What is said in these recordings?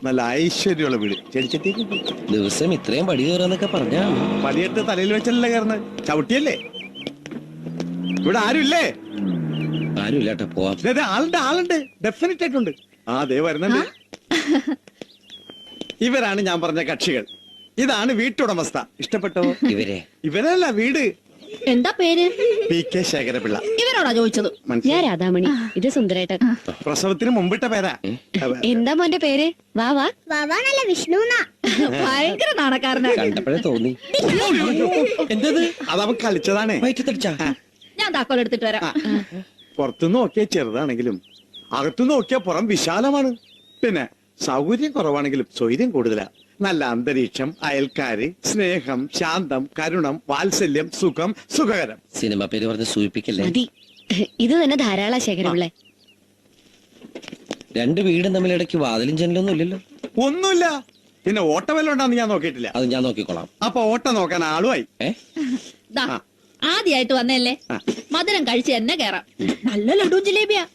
നല്ല ഐശ്വര്യമുള്ള വീട്. ചെടിച്ചട്ടിയൊക്കെ ദിവസം ഇത്രയും പടി കയറാന്നൊക്കെ പറഞ്ഞാ പടിയെടുത്ത് തലയിൽ വെച്ചല്ലേ കയറുന്നത്? ചവിട്ടിയല്ലേ? ഇവിടെ ആരുമില്ലേ? ആരുമില്ലാട്ടാ, പോവാം. ആളുണ്ട് ഡെഫിനറ്റ് ആയിട്ടുണ്ട്. ദേ വരുന്നുണ്ട്. ഇവരാണ് ഞാൻ പറഞ്ഞ കക്ഷികൾ. ഇതാണ് വീട്ടുടമസ്ഥ. ഇഷ്ടപ്പെട്ടോ? ഇവരല്ല, വീട്. എന്താ പേര്? PK ശേഖരപിള്ള. ഇവരോടാ ചോദിച്ചത്. ഞാൻ രാധാമണി, ഇത് സുന്ദരേട്ടൻ. പ്രസവത്തിന് മുമ്പിട്ട പേരാ. എന്താ മോന്റെ പേര്? വാവാ നല്ല വിഷ്ണു. ഭയങ്കര നാണക്കാരനാ. കണ്ടപ്പോഴേ തോന്നി. എന്തത്? അതവൻ കളിച്ചതാണേ. ഞാൻ താക്കോൽ എടുത്തിട്ട് വരാം. പുറത്തുനിന്ന് നോക്കിയാൽ ചെറുതാണെങ്കിലും അകത്തുനിന്ന് നോക്കിയാൽ പുറം വിശാലമാണ്. പിന്നെ സൗകര്യം കുറവാണെങ്കിലും സ്വൈര്യം കൂടുതലാ. നല്ല അന്തരീക്ഷം, അയൽക്കാര്, സ്നേഹം, ശാന്തം, കരുണം, വാത്സല്യം, സുഖം, സുഖകരം. സിനിമ പേര് പറഞ്ഞ് സൂചിപ്പിക്കല്ലേ. മതി, ഇത് തന്നെ ധാരാളം ശേഖരപിള്ളേ. രണ്ട് വീടും തമ്മിൽ ഇടയ്ക്ക് വാതിലും ജനലൊന്നും ഇല്ലല്ലോ. ഒന്നുമില്ല. പിന്നെ ഓട്ട വല്ലതും ഉണ്ടാന്ന് ഞാൻ നോക്കിയിട്ടില്ല. അത് ഞാൻ നോക്കിക്കോളാം. അപ്പൊ ഓട്ട നോക്കാൻ ആളുമായി. ആദ്യമായിട്ട് വന്നല്ലേ, മധുരം കഴിച്ച് എന്നെ കേറാം. നല്ല ലഡു ജിലേബിയാ.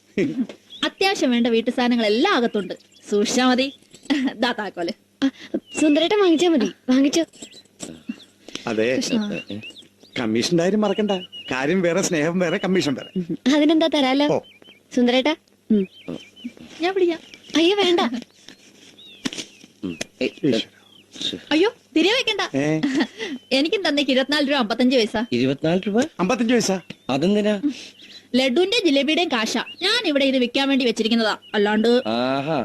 അത്യാവശ്യം വേണ്ട വീട്ടു സാധനങ്ങൾ എല്ലാം അകത്തുണ്ട്. സൂക്ഷിച്ചാ മതി. ദാ താക്കോല്. സുന്ദരേട്ടൻ വാങ്ങിച്ചാ മതി. വാങ്ങിച്ചോ. അതെ, കമ്മീഷന്റെ കാര്യം മറക്കണ്ട. കാര്യം വേറെ, സ്നേഹം വേറെ, കമ്മീഷൻ വേറെ. അതിനെന്താ തരാലോ സുന്ദരേട്ടാ. ഞാൻ പിടിക്കാം. അയ്യോ വേണ്ട. അയ്യോ തിരികെ വെക്കണ്ട. എനിക്കും തന്നേക്ക് 24 രൂപ 55 പൈസ. 24 രൂപ 55 പൈസ. അതെന്തിനാ? ലഡുവിന്റെ ജിലേബിയുടെയും കാശ. ഞാൻ ഇവിടെ ഇത് വിൽക്കാൻ വേണ്ടി വെച്ചിരിക്കുന്നതാ. അല്ലാണ്ട് ആഹാ,